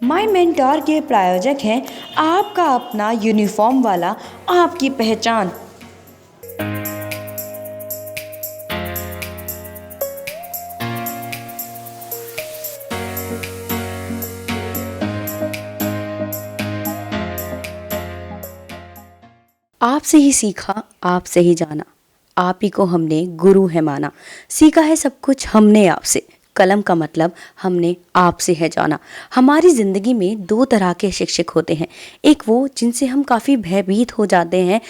My mentor के प्रायोजक हैं आपका अपना यूनिफॉर्म वाला आपकी पहचान। आपसे ही सीखा, आपसे ही जाना, आप ही को हमने गुरु है माना। सीखा है सब कुछ हमने आपसे, कलम का मतलब हमने आपसे है जाना। हमारी ज़िंदगी में दो तरह के शिक्षक होते हैं, एक वो जिनसे हम काफ़ी भयभीत हो जाते हैं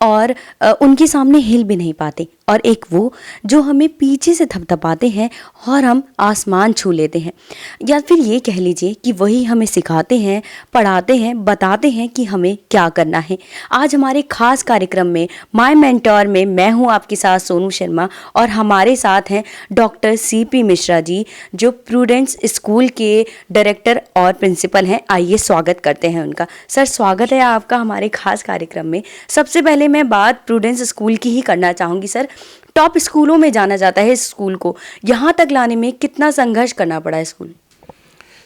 और उनके सामने हिल भी नहीं पाते, और एक वो जो हमें पीछे से थपथपाते हैं और हम आसमान छू लेते हैं। या फिर ये कह लीजिए कि वही हमें सिखाते हैं, पढ़ाते हैं, बताते हैं कि हमें क्या करना है। आज हमारे खास कार्यक्रम में माय मेंटोर में मैं हूँ आपके साथ सोनू शर्मा, और हमारे साथ हैं डॉक्टर CP मिश्रा जी, जो प्रूडेंस स्कूल के डायरेक्टर और प्रिंसिपल हैं। आइए स्वागत करते हैं उनका। सर, स्वागत है आपका हमारे खास कार्यक्रम में। सबसे पहले मैं बात प्रूडेंस स्कूल की ही करना चाहूँगी। सर, टॉप स्कूलों में जाना जाता है इस स्कूल को, यहाँ तक लाने में कितना संघर्ष करना पड़ा है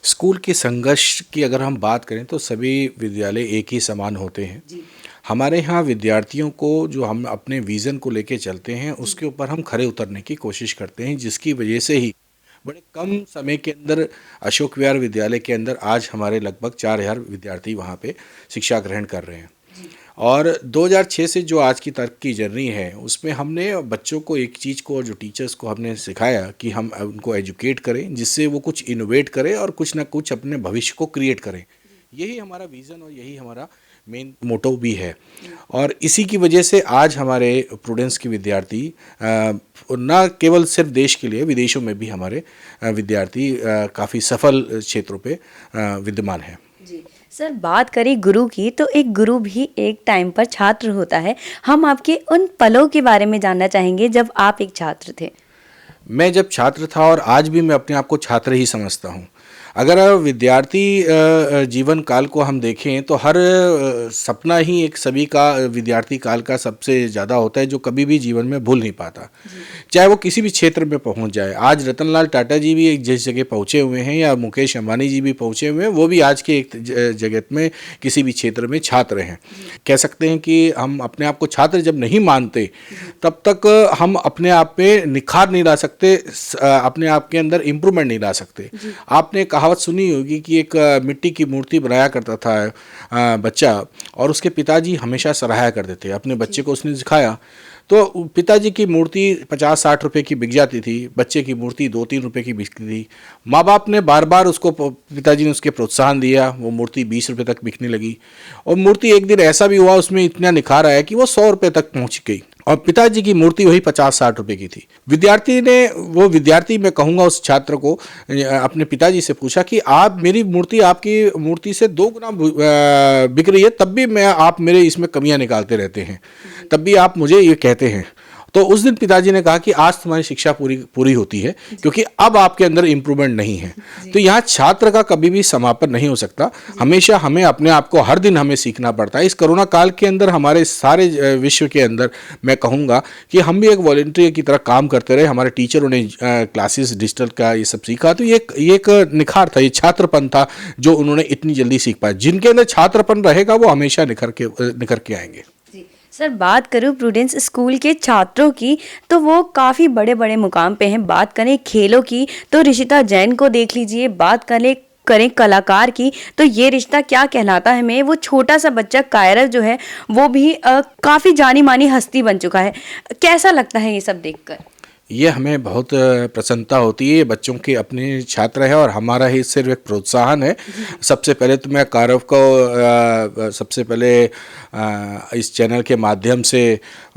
स्कूल के संघर्ष की अगर हम बात करें तो सभी विद्यालय एक ही समान होते हैं जी। हमारे यहाँ विद्यार्थियों को जो हम अपने विज़न को लेके चलते हैं उसके ऊपर हम खरे उतरने की कोशिश करते हैं, जिसकी वजह से ही बड़े कम समय के अंदर अशोक विहार विद्यालय के अंदर आज हमारे लगभग 4000 विद्यार्थी वहाँ पे शिक्षा ग्रहण कर रहे हैं। और 2006 से जो आज की तक की जर्नी है उसमें हमने बच्चों को एक चीज़ को और जो टीचर्स को हमने सिखाया कि हम उनको एजुकेट करें, जिससे वो कुछ इनोवेट करें और कुछ ना कुछ अपने भविष्य को क्रिएट करें। यही हमारा विज़न और यही हमारा मेन मोटो भी है। और इसी की वजह से आज हमारे प्रूडेंस के विद्यार्थी न केवल सिर्फ देश के लिए, विदेशों में भी हमारे विद्यार्थी काफ़ी सफल क्षेत्रों पे विद्यमान हैं। सर, बात करें गुरु की, तो एक गुरु भी एक टाइम पर छात्र होता है। हम आपके उन पलों के बारे में जानना चाहेंगे जब आप एक छात्र थे। मैं जब छात्र था, और आज भी मैं अपने आप को छात्र ही समझता हूँ। अगर विद्यार्थी जीवन काल को हम देखें तो हर सपना ही एक सभी का विद्यार्थी काल का सबसे ज़्यादा होता है, जो कभी भी जीवन में भूल नहीं पाता, चाहे वो किसी भी क्षेत्र में पहुंच जाए। आज रतनलाल टाटा जी भी एक जिस जगह पहुंचे हुए हैं, या मुकेश अंबानी जी भी पहुंचे हुए हैं, वो भी आज के एक जगत में किसी भी क्षेत्र में छात्र हैं। कह सकते हैं कि हम अपने आप को छात्र जब नहीं मानते तब तक हम अपने आप में निखार नहीं ला सकते, अपने आप के अंदर इम्प्रूवमेंट नहीं ला सकते। आपने कहावत सुनी होगी कि एक मिट्टी की मूर्ति बनाया करता था बच्चा, और उसके पिताजी हमेशा सराहा करते थे। अपने बच्चे को उसने सिखाया तो पिताजी की मूर्ति 50-60 रुपए की बिक जाती थी, बच्चे की मूर्ति 2-3 रुपए की बिकती थी। माँ बाप ने बार बार उसको, पिताजी ने उसके प्रोत्साहन दिया, वो मूर्ति 20 रुपए तक बिकने लगी। और मूर्ति एक दिन ऐसा भी हुआ, उसमें इतना निखार आया कि वो 100 रुपए तक पहुँच गई, और पिताजी की मूर्ति वही 50-60 रुपए की थी। विद्यार्थी मैं कहूँगा उस छात्र को अपने पिताजी से पूछा कि आप, मेरी मूर्ति आपकी मूर्ति से 2 गुना बिक रही है, तब भी आप मेरे इसमें कमियां निकालते रहते हैं, तब भी आप मुझे ये कहते हैं। तो उस दिन पिताजी ने कहा कि आज तुम्हारी शिक्षा पूरी होती है, क्योंकि अब आपके अंदर इम्प्रूवमेंट नहीं है। तो यहाँ छात्र का कभी भी समापन नहीं हो सकता, हमेशा हमें अपने आप को हर दिन हमें सीखना पड़ता है। इस कोरोना काल के अंदर हमारे सारे विश्व के अंदर मैं कहूँगा कि हम भी एक वॉलंटियर की तरह काम करते रहे। हमारे टीचरों ने क्लासेस डिजिटल का ये सब सीखा, तो ये एक निखार था, ये छात्रपन था जो उन्होंने इतनी जल्दी सीख पाया। जिनके अंदर छात्रपन रहेगा वो हमेशा निखर के आएंगे। सर, बात करूँ प्रूडेंस स्कूल के छात्रों की, तो वो काफ़ी बड़े बड़े मुकाम पे हैं। बात करें खेलों की तो ऋषिता जैन को देख लीजिए, बात करें कलाकार की तो ये रिश्ता क्या कहलाता है में वो छोटा सा बच्चा कायरव जो है वो भी काफ़ी जानी मानी हस्ती बन चुका है। कैसा लगता है ये सब देखकर? ये हमें बहुत प्रसन्नता होती है। ये बच्चों के अपने छात्र है और हमारा ही सिर्फ एक प्रोत्साहन है। सबसे पहले तो मैं कायरव को सबसे पहले इस चैनल के माध्यम से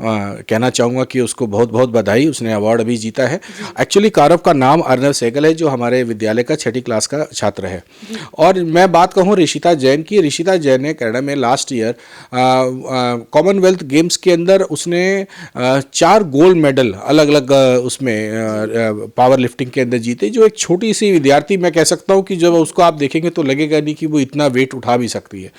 कहना चाहूँगा कि उसको बहुत बहुत बधाई, उसने अवार्ड अभी जीता है। एक्चुअली कायरव का नाम अर्नव सहगल है, जो हमारे विद्यालय का 6ठी क्लास का छात्र है। और मैं बात कहूँ ऋषिता जैन की, ऋषिता जैन ने कनाडा में लास्ट ईयर कॉमनवेल्थ गेम्स के अंदर उसने 4 गोल्ड मेडल अलग अलग उसमें पावर लिफ्टिंग के अंदर जीते, जो एक छोटी सी विद्यार्थी, मैं कह सकता हूँ कि जब उसको आप देखेंगे तो लगेगा नहीं कि वो इतना वेट उठा भी सकती है।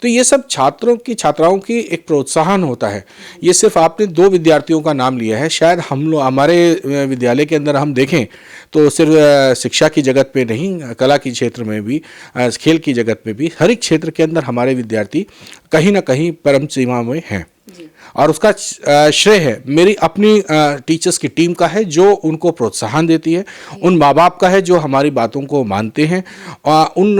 तो ये सब छात्राओं की एक प्रोत्साहन होता है। ये सिर्फ आपने 2 विद्यार्थियों का नाम लिया है, शायद हम लोग हमारे विद्यालय के अंदर हम देखें तो सिर्फ शिक्षा की जगत पे नहीं, कला के क्षेत्र में भी, खेल की जगत में भी, हर एक क्षेत्र के अंदर हमारे विद्यार्थी कहीं ना कहीं परम सीमा में हैं। और उसका श्रेय है मेरी अपनी टीचर्स की टीम का है, जो उनको प्रोत्साहन देती है, उन माँ बाप का है जो हमारी बातों को मानते हैं, और उन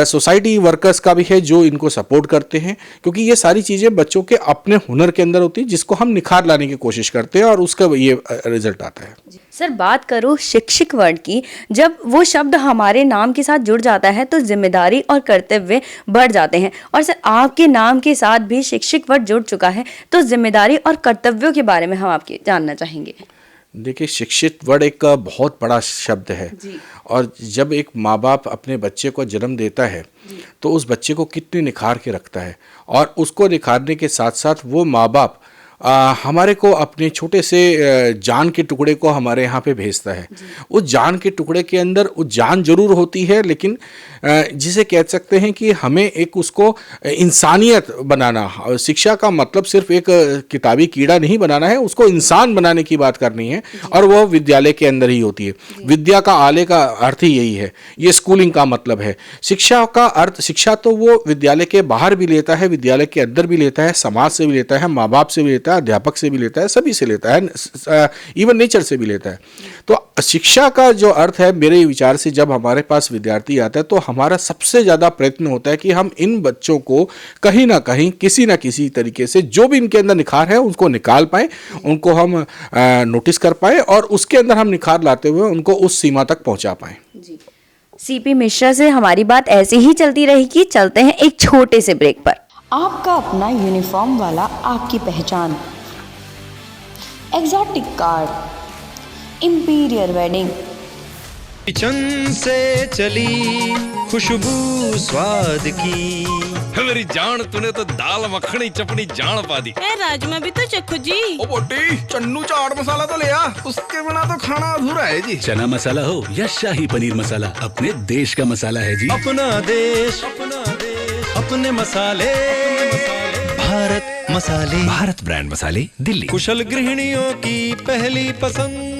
सोसाइटी वर्कर्स का भी है जो इनको सपोर्ट करते हैं, क्योंकि ये सारी चीज़ें बच्चों के अपने हुनर के अंदर होती है, जिसको हम निखार लाने की कोशिश करते हैं और उसका ये रिजल्ट आता है। सर, बात करो शिक्षक वर्ड की, जब वो शब्द हमारे नाम के साथ जुड़ जाता है तो जिम्मेदारी और कर्तव्य बढ़ जाते हैं। और सर, आपके नाम के साथ भी शिक्षक वर्ड जुड़ चुका है, तो जिम्मेदारी और कर्तव्यों के बारे में हम आपके जानना चाहेंगे। देखिए, शिक्षित वर्ड एक बहुत बड़ा शब्द है, और जब एक माँ बाप अपने बच्चे को जन्म देता है तो उस बच्चे को कितने निखार के रखता है, और उसको निखारने के साथ साथ वो माँ बाप हमारे को अपने छोटे से जान के टुकड़े को हमारे यहाँ पे भेजता है। उस जान के टुकड़े के अंदर वो जान जरूर होती है, लेकिन जिसे कह सकते हैं कि हमें एक उसको इंसानियत बनाना, शिक्षा का मतलब सिर्फ एक किताबी कीड़ा नहीं बनाना है, उसको इंसान बनाने की बात करनी है, और वो विद्यालय के अंदर ही होती है। विद्या का आले का अर्थ ही यही है, ये स्कूलिंग का मतलब है। शिक्षा का अर्थ, शिक्षा तो वो विद्यालय के बाहर भी लेता है, विद्यालय के अंदर भी लेता है, समाज से भी लेता है, माँ बाप से भी लेता है, अध्यापक से भी लेता है, सभी से लेता है, इवन नेचर से भी लेता है। तो शिक्षा का जो अर्थ है, मेरे विचार से जब हमारे पास विद्यार्थी आता है तो हमारा सबसे ज़्यादा प्रयत्न होता है कि हम इन बच्चों को कहीं ना कहीं, किसी ना किसी तरीके से, जो भी इनके अंदर निखार है उसको निकाल पाएँ, उनको हम नोटिस कर पाएँ, और उसके अंदर हम निखार लाते हुए उनको उस सीमा तक पहुँचा पाएँ। सीपी मिश्रा से हमारी बात ऐसे ही चलती रहेगी। चलते हैं एक छोटे से ब्रेक पर। आपका अपना यूनिफॉर्म वाला, आपकी पहचान, exotic car, imperial wedding, kitchen से चली खुशबू स्वाद की। मेरी जान, तूने तो दाल मखनी चपनी जान पा दी। ए राजमा भी तो चखो जी। ओ बोटी, चन्नू चाट मसाला तो ले आ, उसके बिना तो खाना अधूरा है जी। चना मसाला हो या शाही पनीर मसाला, अपने देश का मसाला है जी। अपना देश, अपने मसाले, भारत मसाले, भारत ब्रांड मसाले, दिल्ली। कुशल गृहिणियों की पहली पसंद।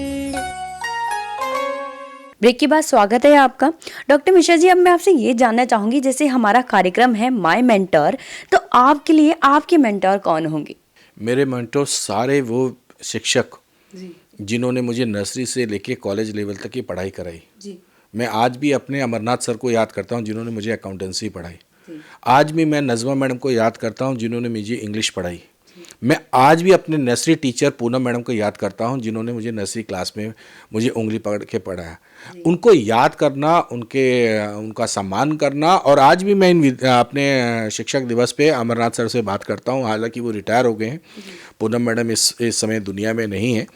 ब्रेक के बाद स्वागत है आपका। डॉक्टर मिश्रा जी, अब मैं आपसे ये जानना चाहूँगी, जैसे हमारा कार्यक्रम है माय मेंटर, तो आपके लिए आपके मेंटर कौन होंगे? मेरे मेंटर सारे वो शिक्षक जिन्होंने मुझे नर्सरी से लेके कॉलेज लेवल तक की पढ़ाई कराई। मैं आज भी अपने अमरनाथ सर को याद करता हूँ, जिन्होंने मुझे अकाउंटेंसी पढ़ाई। आज भी मैं नज़मा मैडम को याद करता हूँ, जिन्होंने मुझे इंग्लिश पढ़ाई। मैं आज भी अपने नर्सरी टीचर पूनम मैडम को याद करता हूँ, जिन्होंने मुझे नर्सरी क्लास में मुझे उंगली पकड़ के पढ़ाया। उनको याद करना, उनका सम्मान करना, और आज भी मैं अपने शिक्षक दिवस पे अमरनाथ सर से बात करता हूँ, हालांकि वो रिटायर हो गए हैं। पूनम मैडम इस समय दुनिया में नहीं है,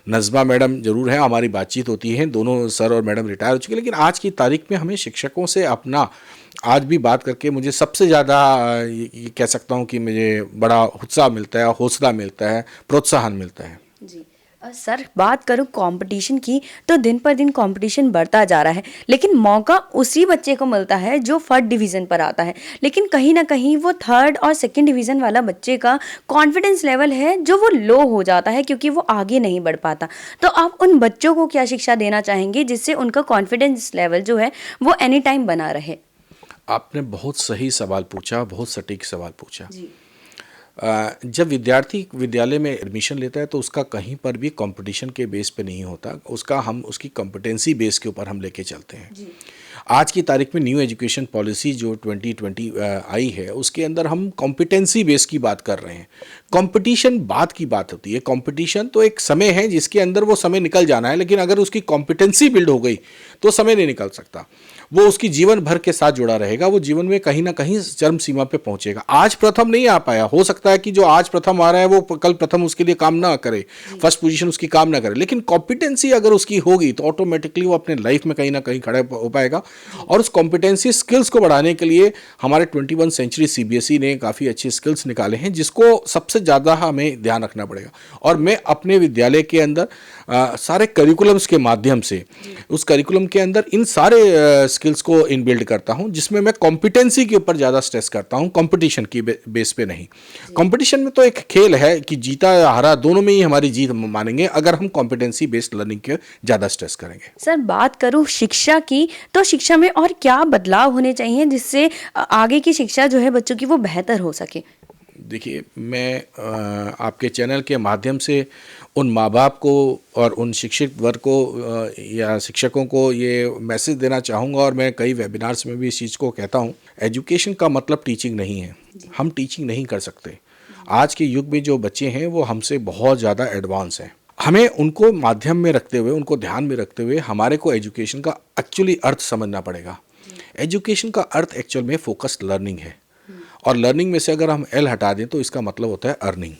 नज़मा मैडम जरूर है, हमारी बातचीत होती है, दोनों सर और मैडम रिटायर हो चुके हैं, लेकिन आज की तारीख में हमें शिक्षकों से अपना आज भी बात करके मुझे सबसे ज़्यादा ये कह सकता हूँ कि मुझे बड़ा उत्साह मिलता है, हौसला मिलता है, प्रोत्साहन मिलता है। जी सर, बात करूँ कंपटीशन की, तो दिन पर दिन कंपटीशन बढ़ता जा रहा है, लेकिन मौका उसी बच्चे को मिलता है जो फर्स्ट डिवीज़न पर आता है। लेकिन कहीं ना कहीं वो थर्ड और सेकंड डिवीज़न वाला बच्चे का कॉन्फिडेंस लेवल है जो वो लो हो जाता है, क्योंकि वो आगे नहीं बढ़ पाता। तो आप उन बच्चों को क्या शिक्षा देना चाहेंगे जिससे उनका कॉन्फिडेंस लेवल जो है वो एनी टाइम बना रहे? आपने बहुत सही सवाल पूछा, बहुत सटीक सवाल पूछा। जब विद्यार्थी विद्यालय में एडमिशन लेता है तो उसका कहीं पर भी कंपटीशन के बेस पे नहीं होता, उसकी कॉम्पिटेंसी बेस के ऊपर हम लेके चलते हैं। आज की तारीख में न्यू एजुकेशन पॉलिसी जो 2020 आई है, उसके अंदर हम कॉम्पिटेंसी बेस की बात कर रहे हैं। कंपटीशन बाद की बात होती है। कंपटीशन तो एक समय है जिसके अंदर वो समय निकल जाना है, लेकिन अगर उसकी कॉम्पिटेंसी बिल्ड हो गई तो समय नहीं निकल सकता। वो उसकी जीवन भर के साथ जुड़ा रहेगा, वो जीवन में कहीं ना कहीं चरम सीमा पे पहुंचेगा। आज प्रथम नहीं आ पाया, हो सकता है कि जो आज प्रथम आ रहा है वो कल प्रथम उसके लिए काम ना करे, फर्स्ट पोजीशन उसकी काम ना करे, लेकिन कॉम्पिटेंसी अगर उसकी होगी तो ऑटोमेटिकली वो अपने लाइफ में कहीं ना कहीं खड़ा हो पाएगा। और उस कॉम्पिटेंसी स्किल्स को बढ़ाने के लिए हमारे 21 सेंचुरी CBSE ने काफ़ी अच्छे स्किल्स निकाले हैं, जिसको सबसे ज़्यादा हमें ध्यान रखना पड़ेगा। और मैं अपने विद्यालय के अंदर सारे करिकुलम्स के माध्यम से उस करिकुलम के अंदर इन सारे स्किल्स को इनबिल्ड करता हूं, जिसमें मैं कॉम्पिटेंसी के ऊपर ज़्यादा स्ट्रेस करता हूं, कंपटीशन की बेस पे नहीं। कंपटीशन में तो एक खेल है कि जीता या हारा दोनों में ही हमारी जीत मानेंगे अगर हम कॉम्पिटेंसी बेस्ड लर्निंग के ज़्यादा स्ट्रेस करेंगे। सर बात करूँ शिक्षा की, तो शिक्षा में और क्या बदलाव होने चाहिए जिससे आगे की शिक्षा जो है बच्चों की वो बेहतर हो सके? देखिए, मैं आपके चैनल के माध्यम से उन माँ बाप को और उन शिक्षित वर्ग को या शिक्षकों को ये मैसेज देना चाहूँगा, और मैं कई वेबिनार्स में भी इस चीज़ को कहता हूँ, एजुकेशन का मतलब टीचिंग नहीं है। हम टीचिंग नहीं कर सकते। आज के युग में जो बच्चे हैं वो हमसे बहुत ज़्यादा एडवांस हैं। हमें उनको माध्यम में रखते हुए, उनको ध्यान में रखते हुए हमारे को एजुकेशन का एक्चुअली अर्थ समझना पड़ेगा। एजुकेशन का अर्थ एक्चुअल में फोकस्ड लर्निंग है, और लर्निंग में से अगर हम एल हटा दें तो इसका मतलब होता है अर्निंग।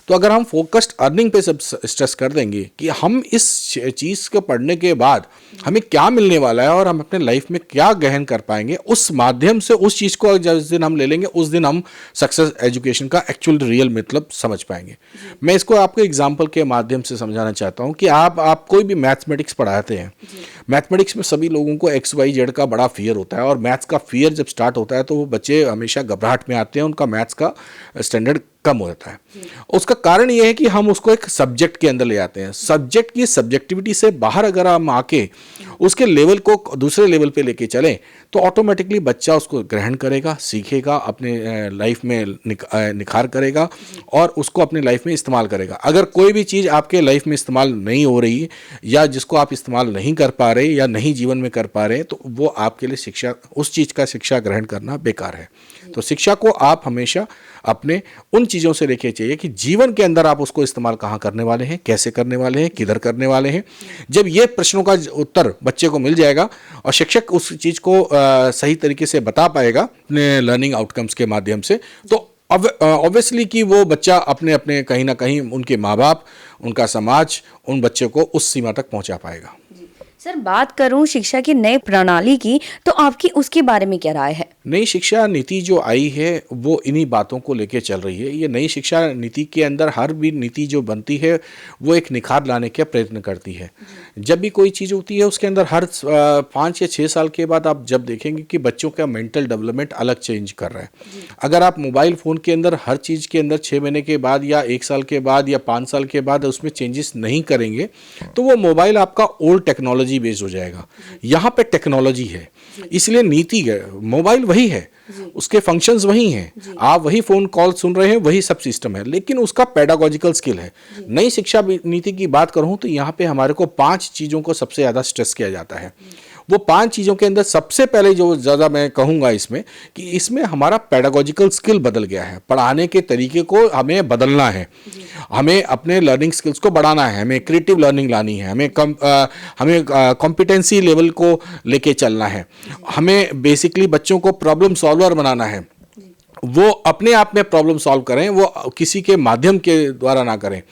तो अगर हम फोकस्ड अर्निंग पे सब स्ट्रेस कर देंगे कि हम इस चीज़ को पढ़ने के बाद हमें क्या मिलने वाला है और हम अपने लाइफ में क्या गहन कर पाएंगे, उस माध्यम से उस चीज़ को जिस दिन हम ले लेंगे उस दिन हम सक्सेस एजुकेशन का एक्चुअल रियल मतलब समझ पाएंगे। मैं इसको आपको एग्जाम्पल के माध्यम से समझाना चाहता हूँ कि आप कोई भी मैथमेटिक्स पढ़ाते हैं, मैथमेटिक्स में सभी लोगों को XYZ का बड़ा फियर होता है, और मैथ्स का फियर जब स्टार्ट होता है तो वो बच्चे हमेशा घबराहट में आते हैं, उनका मैथ्स का स्टैंडर्ड कम हो जाता है। उसका कारण यह है कि हम उसको एक सब्जेक्ट के अंदर ले आते हैं। सब्जेक्ट की सब्जेक्टिविटी से बाहर अगर हम आके उसके लेवल को दूसरे लेवल पे लेके चलें तो ऑटोमेटिकली बच्चा उसको ग्रहण करेगा, सीखेगा, अपने लाइफ में निखार करेगा और उसको अपने लाइफ में इस्तेमाल करेगा। अगर कोई भी चीज़ आपके लाइफ में इस्तेमाल नहीं हो रही या जिसको आप इस्तेमाल नहीं कर पा रहे या नहीं जीवन में कर पा रहे, तो वो आपके लिए शिक्षा, उस चीज़ का शिक्षा ग्रहण करना बेकार है। तो शिक्षा को आप हमेशा अपने उन चीज़ों से लेके चाहिए कि जीवन के अंदर आप उसको इस्तेमाल कहाँ करने वाले हैं, कैसे करने वाले हैं, किधर करने वाले हैं। जब ये प्रश्नों का उत्तर बच्चे को मिल जाएगा और शिक्षक उस चीज़ को सही तरीके से बता पाएगा अपने लर्निंग आउटकम्स के माध्यम से, तो ऑब्वियसली कि वो बच्चा अपने अपने कहीं ना कहीं उनके माँ बाप, उनका समाज उन बच्चों को उस सीमा तक पहुँचा पाएगा। सर बात करूं शिक्षा की नई प्रणाली की, तो आपकी उसके बारे में क्या राय है? नई शिक्षा नीति जो आई है वो इन्हीं बातों को लेके चल रही है। ये नई शिक्षा नीति के अंदर हर भी नीति जो बनती है वो एक निखार लाने का प्रयत्न करती है। जब भी कोई चीज़ होती है उसके अंदर हर 5 या 6 साल के बाद आप जब देखेंगे कि बच्चों का मेंटल डेवलपमेंट अलग चेंज कर रहा है। अगर आप मोबाइल फ़ोन के अंदर हर चीज़ के अंदर 6 महीने के बाद या 1 साल के बाद या 5 साल के बाद उसमें चेंजेस नहीं करेंगे तो वो मोबाइल आपका ओल्ड टेक्नोलॉजी बेस्ड हो जाएगा। यहाँ पे टेक्नोलॉजी है, इसलिए नीति है, मोबाइल वही है, उसके फंक्शंस वही हैं, आप वही फोन कॉल सुन रहे हैं, वही सब सिस्टम है, लेकिन उसका पेडागोजिकल स्किल है। नई शिक्षा नीति की बात करूं तो यहाँ पे हमारे को 5 चीज़ों को सबसे ज़्यादा स्ट्रेस किया जाता है। वो 5 चीज़ों के अंदर सबसे पहले जो ज़्यादा मैं कहूँगा इसमें कि इसमें हमारा पेडागोजिकल स्किल बदल गया है। पढ़ाने के तरीके को हमें बदलना है, हमें अपने लर्निंग स्किल्स को बढ़ाना है, हमें क्रिएटिव लर्निंग लानी है, हमें कॉम्पिटेंसी लेवल को लेके चलना है, हमें बेसिकली बच्चों को प्रॉब्लम सॉल्वर बनाना है। वो अपने आप में प्रॉब्लम सॉल्व करें, वो किसी के माध्यम के द्वारा ना करें।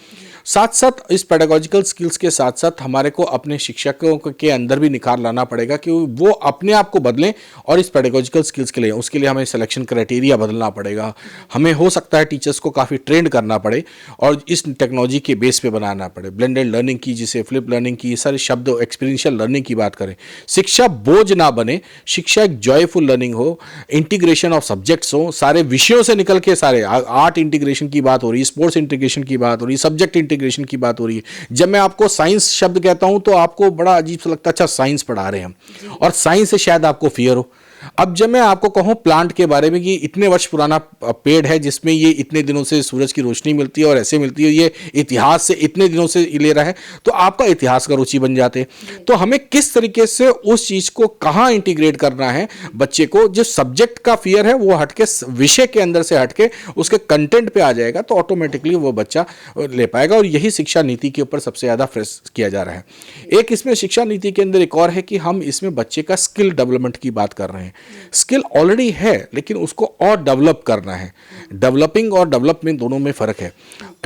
साथ साथ इस पेडागोजिकल स्किल्स के साथ साथ हमारे को अपने शिक्षकों के अंदर भी निखार लाना पड़ेगा कि वो अपने आप को बदलें और इस पेडागोजिकल स्किल्स के लिए उसके लिए हमें सिलेक्शन क्राइटेरिया बदलना पड़ेगा। हमें हो सकता है टीचर्स को काफ़ी ट्रेंड करना पड़े और इस टेक्नोलॉजी के बेस पे बनाना पड़े। ब्लेंडेड लर्निंग की, जिसे फ्लिप लर्निंग की, ये सारे शब्द एक्सपीरियंशियल लर्निंग की बात करें। शिक्षा बोझ ना बने, शिक्षा एक जॉयफुल लर्निंग हो, इंटीग्रेशन ऑफ सब्जेक्ट्स हो, सारे विषयों से निकल के सारे आर्ट इंटीग्रेशन की बात हो रही है, स्पोर्ट्स इंटीग्रेशन की बात हो रही है, सब्जेक्ट इंटीग्रेशन की बात हो रही है। जब मैं आपको साइंस शब्द कहता हूं तो आपको बड़ा अजीब सा लगता है, अच्छा साइंस पढ़ा रहे हैं हम, और साइंस से शायद आपको फियर हो, अब जब मैं आपको कहूँ प्लांट के बारे में कि इतने वर्ष पुराना पेड़ है जिसमें ये इतने दिनों से सूरज की रोशनी मिलती है और ऐसे मिलती है, ये इतिहास से इतने दिनों से ले रहा है, तो आपका इतिहास का रुचि बन जाते। तो हमें किस तरीके से उस चीज़ को कहाँ इंटीग्रेट करना है, बच्चे को जो सब्जेक्ट का फियर है वो हटके विषय के अंदर से हटके उसके कंटेंट पे आ जाएगा, तो ऑटोमेटिकली वो बच्चा ले पाएगा। और यही शिक्षा नीति के ऊपर सबसे ज़्यादा फ्रेस किया जा रहा है। एक इसमें शिक्षा नीति के अंदर एक और है कि हम इसमें बच्चे का स्किल डेवलपमेंट की बात कर रहे हैं। स्किल ऑलरेडी है लेकिन उसको और डेवलप करना है। डेवलपिंग और डेवलपमेंट दोनों में फ़र्क है।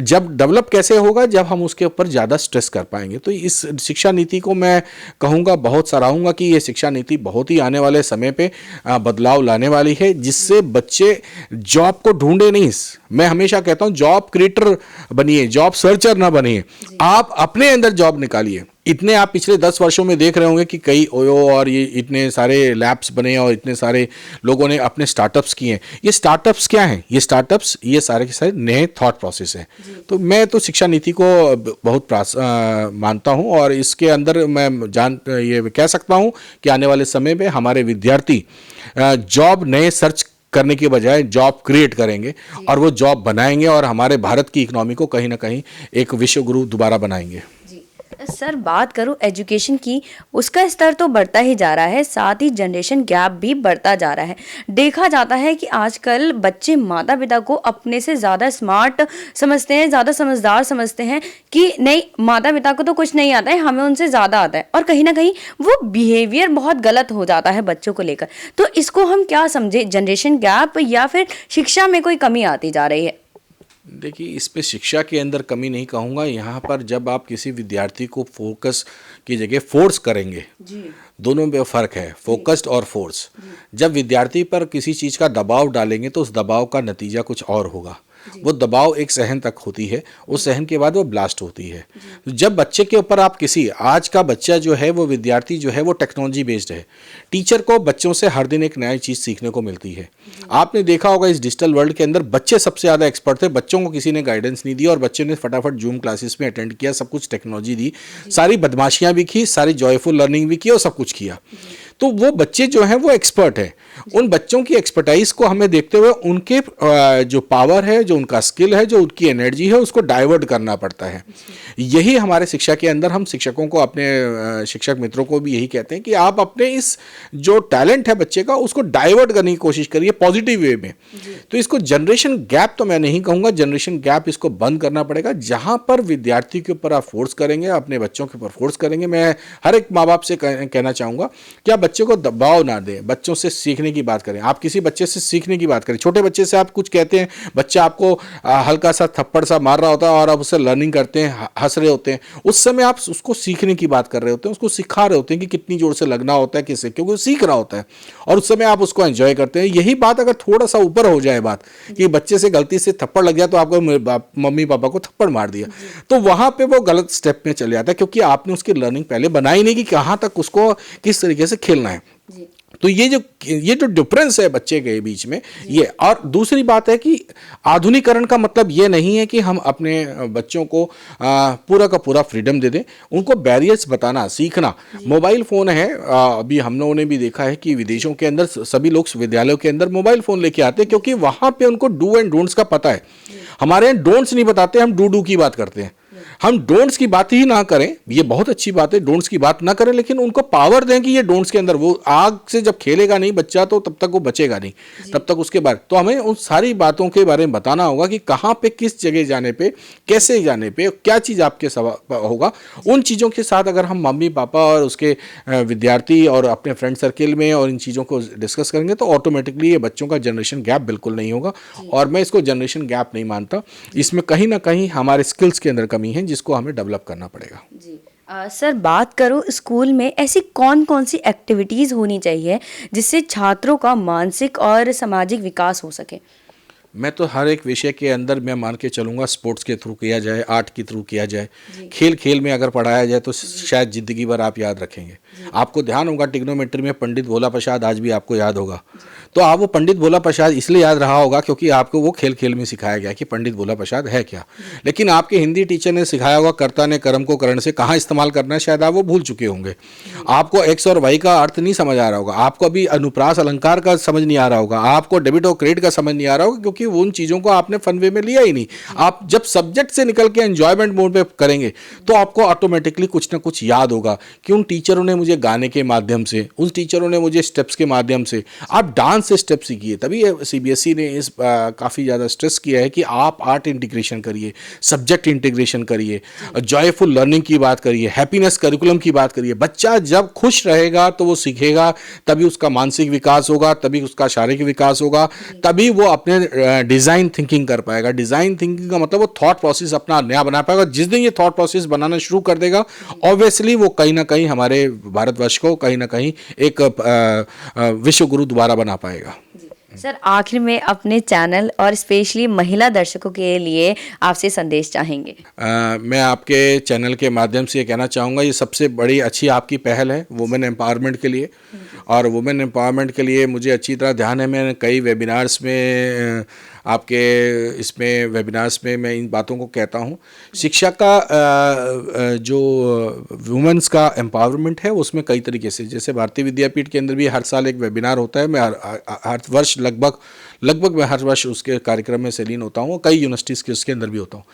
जब डेवलप कैसे होगा, जब हम उसके ऊपर ज़्यादा स्ट्रेस कर पाएंगे। तो इस शिक्षा नीति को मैं कहूँगा, बहुत सराहूँगा कि ये शिक्षा नीति बहुत ही आने वाले समय पे बदलाव लाने वाली है, जिससे बच्चे जॉब को ढूंढे नहीं। मैं हमेशा कहता हूँ जॉब क्रिएटर बनिए, जॉब सर्चर ना बनिए। आप अपने अंदर जॉब निकालिए। इतने आप पिछले 10 वर्षों में देख रहे होंगे कि कई ओयो और ये इतने सारे लैब्स बने और इतने सारे लोगों ने अपने स्टार्टअप्स किए हैं। ये स्टार्टअप्स क्या हैं? ये स्टार्टअप्स ये सारे के सारे नए थॉट प्रोसेस हैं। तो मैं तो शिक्षा नीति को बहुत मानता हूँ और इसके अंदर मैं ये कह सकता हूँ कि आने वाले समय में हमारे विद्यार्थी जॉब नए सर्च करने के बजाय जॉब क्रिएट करेंगे और वो जॉब बनाएंगे और हमारे भारत की इकोनॉमी को कहीं ना कहीं एक विश्व गुरु दोबारा बनाएंगे। सर, बात करूं एजुकेशन की, उसका स्तर तो बढ़ता ही जा रहा है, साथ ही जनरेशन गैप भी बढ़ता जा रहा है। देखा जाता है कि आजकल बच्चे माता पिता को अपने से ज़्यादा स्मार्ट समझते हैं, ज़्यादा समझदार समझते हैं कि नहीं, माता पिता को तो कुछ नहीं आता है, हमें उनसे ज़्यादा आता है। और कहीं ना कहीं वो बिहेवियर बहुत गलत हो जाता है बच्चों को लेकर। तो इसको हम क्या समझे, जनरेशन गैप या फिर शिक्षा में कोई कमी आती जा रही है? देखिए, इस पे शिक्षा के अंदर कमी नहीं कहूँगा। यहाँ पर जब आप किसी विद्यार्थी को फोकस की जगह फोर्स करेंगे, दोनों में फ़र्क है, फोकस्ड और फोर्स। जब विद्यार्थी पर किसी चीज़ का दबाव डालेंगे तो उस दबाव का नतीजा कुछ और होगा। वो दबाव एक सहन तक होती है, उस सहन के बाद वो ब्लास्ट होती है। जब बच्चे के ऊपर आप आज का बच्चा जो है, वो विद्यार्थी जो है, वो टेक्नोलॉजी बेस्ड है। टीचर को बच्चों से हर दिन एक नई चीज़ सीखने को मिलती है। आपने देखा होगा इस डिजिटल वर्ल्ड के अंदर बच्चे सबसे ज़्यादा एक्सपर्ट थे। बच्चों को किसी ने गाइडेंस नहीं दी और बच्चे ने फटाफट जूम क्लासेस में अटेंड किया, सब कुछ टेक्नोलॉजी दी, सारी बदमाशियाँ भी की, सारी जॉयफुल लर्निंग भी की और सब कुछ किया। तो वो बच्चे जो हैं वो एक्सपर्ट हैं। उन बच्चों की एक्सपर्टाइज को हमें देखते हुए उनके जो पावर है, जो उनका स्किल है, जो उनकी एनर्जी है, उसको डाइवर्ट करना पड़ता है। यही हमारे शिक्षा के अंदर हम शिक्षकों को, अपने शिक्षक मित्रों को भी यही कहते हैं कि आप अपने इस जो टैलेंट है बच्चे का, उसको डाइवर्ट करने की कोशिश करिए पॉजिटिव वे में। तो इसको जनरेशन गैप तो मैं नहीं कहूँगा, जनरेशन गैप इसको बंद करना पड़ेगा। जहाँ पर विद्यार्थी के ऊपर आप फोर्स करेंगे, अपने बच्चों के ऊपर फोर्स करेंगे, मैं हर एक माँ बाप से कहना चाहूँगा कि आप बच्चे को दबाव ना दें, बच्चों से सीखने की बात करें। आप किसी बच्चे से सीखने की बात करें, छोटे बच्चे से आप कुछ कहते हैं, बच्चा आपको हल्का सा थप्पड़ सा मार रहा होता है और आप उससे लर्निंग करते हैं, हंस रहे होते हैं, उस समय आप उसको सीखने की बात कर रहे होते हैं, उसको सिखा रहे होते हैं कि कितनी जोर से लगना होता है, किससे, क्योंकि वो सीख रहा होता है और उस समय आप उसको एंजॉय करते हैं। यही बात अगर थोड़ा सा ऊपर हो जाए बात कि बच्चे से गलती से थप्पड़ लग गया तो आपको मम्मी पापा को थप्पड़ मार दिया, तो वहां पे वो गलत स्टेप में चले जाता है, क्योंकि आपने उसकी लर्निंग पहले बनाई नहीं कि कहाँ तक उसको किस तरीके से खेलना है। तो ये जो डिफरेंस है बच्चे के बीच में ये। और दूसरी बात है कि आधुनिकरण का मतलब ये नहीं है कि हम अपने बच्चों को पूरा का पूरा फ्रीडम दे दें, उनको बैरियर्स बताना सीखना। मोबाइल फ़ोन है, अभी हम लोगों ने भी देखा है कि विदेशों के अंदर सभी लोग विद्यालयों के अंदर मोबाइल फ़ोन लेके आते हैं, क्योंकि वहाँ पे उनको डू एंड डोंट्स का पता है। हमारे यहाँ डोंट्स नहीं बताते, हम डू की बात करते हैं। हम डोंट्स की बात ही ना करें, ये बहुत अच्छी बात है, डोंट्स की बात ना करें, लेकिन उनको पावर दें कि ये डोंट्स के अंदर, वो आग से जब खेलेगा नहीं बच्चा तो तब तक वो बचेगा नहीं, तब तक उसके बाद। तो हमें उन सारी बातों के बारे में बताना होगा कि कहाँ पे, किस जगह जाने पे, कैसे जाने पे, क्या चीज़ आपके होगा। उन चीज़ों के साथ अगर हम मम्मी पापा और उसके विद्यार्थी और अपने फ्रेंड सर्किल में और इन चीज़ों को डिस्कस करेंगे तो ऑटोमेटिकली ये बच्चों का जनरेशन गैप बिल्कुल नहीं होगा। और मैं इसको जनरेशन गैप नहीं मानता, इसमें कहीं ना कहीं हमारे स्किल्स के अंदर कमी है जिसको हमें डेवलप करना पड़ेगा। जी सर, बात करो स्कूल में ऐसी कौन कौन सी एक्टिविटीज़ होनी चाहिए जिससे छात्रों का मानसिक और सामाजिक विकास हो सके? मैं तो हर एक विषय के अंदर मैं मान के चलूँगा स्पोर्ट्स के थ्रू किया जाए, आर्ट के थ्रू किया जाए, खेल खेल में अगर पढ़ाया जाए तो शायद ज़िंदगी भर आप याद रखेंगे। आपको ध्यान होगा ट्रिग्नोमेट्री में पंडित भोला प्रसाद आज भी आपको याद होगा। तो आप वो पंडित भोला प्रसाद इसलिए याद रहा होगा क्योंकि आपको वो खेल खेल में सिखाया गया कि पंडित भोला प्रसाद है क्या। लेकिन आपके हिंदी टीचर ने सिखाया होगा कर्ता ने कर्म को करण से कहाँ इस्तेमाल करना है, शायद आप वो भूल चुके होंगे। आपको एक्स और वाई का अर्थ नहीं समझ आ रहा होगा, आपको अभी अनुप्रास अलंकार का समझ नहीं आ रहा होगा, आपको डेबिट और क्रेडिट का समझ नहीं आ रहा होगा क्योंकि उन चीज़ों को आपने फन वे में लिया ही नहीं। आप जब सब्जेक्ट से निकल के एंजॉयमेंट मोड पे करेंगे तो आपको ऑटोमेटिकली कुछ ना कुछ याद होगा कि उन टीचरों ने मुझे गाने के माध्यम से, उन टीचरों ने मुझे स्टेप्स के माध्यम से, आप डांस से स्टेप सीखिए। तभी सीबीएसई ने इस काफ़ी ज़्यादा स्ट्रेस किया है कि आप आर्ट इंटीग्रेशन करिए, सब्जेक्ट इंटीग्रेशन करिए, जॉयफुल लर्निंग की बात करिए, हैप्पीनेस करिकुलम की बात करिए। बच्चा जब खुश रहेगा तो वो सीखेगा, तभी उसका मानसिक विकास होगा, तभी उसका शारीरिक विकास होगा, तभी वो अपने डिज़ाइन थिंकिंग कर पाएगा। डिज़ाइन थिंकिंग का मतलब वो थॉट प्रोसेस अपना नया बना पाएगा। जिस दिन ये थॉट प्रोसेस बनाना शुरू कर देगा, ऑब्वियसली वो कहीं ना कहीं हमारे भारतवर्ष को कहीं ना कहीं एक विश्व गुरु दोबारा बना पाएगा। सर, आखिर में अपने चैनल और स्पेशली महिला दर्शकों के लिए आपसे संदेश चाहेंगे। मैं आपके चैनल के माध्यम से ये कहना चाहूँगा, ये सबसे बड़ी अच्छी आपकी पहल है वुमेन एम्पावरमेंट के लिए। और वुमेन एम्पावरमेंट के लिए मुझे अच्छी तरह ध्यान है, मैंने कई वेबिनार्स में आपके इसमें वेबिनार्स में मैं इन बातों को कहता हूँ। शिक्षा का जो वुमेन्स का एम्पावरमेंट है उसमें कई तरीके से, जैसे भारतीय विद्यापीठ के अंदर भी हर साल एक वेबिनार होता है। मैं हर वर्ष लगभग मैं हर वर्ष उसके कार्यक्रम में सेलीन होता हूँ, कई यूनिवर्सिटीज़ के उसके अंदर भी होता हूँ।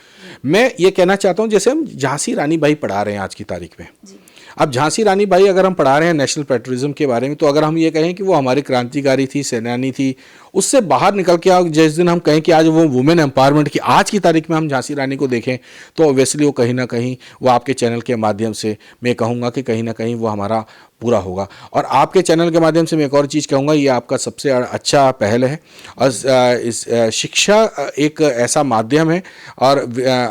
मैं ये कहना चाहता हूँ, जैसे हम झांसी रानी बाई पढ़ा रहे हैं आज की तारीख में, अब झांसी रानी बाई अगर हम पढ़ा रहे हैं नेशनल पेट्रियटिज्म के बारे में, तो अगर हम ये कहें कि वो हमारी क्रांतिकारी थी, सेनानी थी, उससे बाहर निकल के आओ, जिस दिन हम कहें कि आज वो वुमेन एम्पावरमेंट की आज की तारीख में हम झांसी रानी को देखें, तो ऑब्वियसली वो कहीं ना कहीं वो आपके चैनल के माध्यम से मैं कहूँगा कि कहीं ना कहीं वो हमारा पूरा होगा। और आपके चैनल के माध्यम से मैं एक और चीज़ कहूँगा, ये आपका सबसे अच्छा पहल है। और इस शिक्षा एक ऐसा माध्यम है, और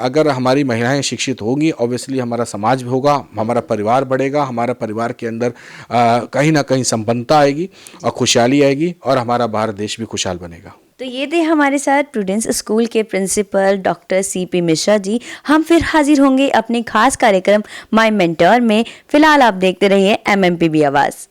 अगर हमारी महिलाएं शिक्षित होंगी, ऑब्वियसली हमारा समाज होगा, हमारा परिवार बढ़ेगा, हमारा परिवार के अंदर कहीं ना कहीं संपन्नता आएगी और खुशहाली आएगी, और हमारा भारत देश भी खुशहाल बनेगा। तो ये थे हमारे साथ प्रूडेंस स्कूल के principal doctor CP Mishra ji. हम फिर हाजिर होंगे अपने खास कार्यक्रम माय मेंटर में। फिलहाल आप देखते रहिए MMPB आवाज़।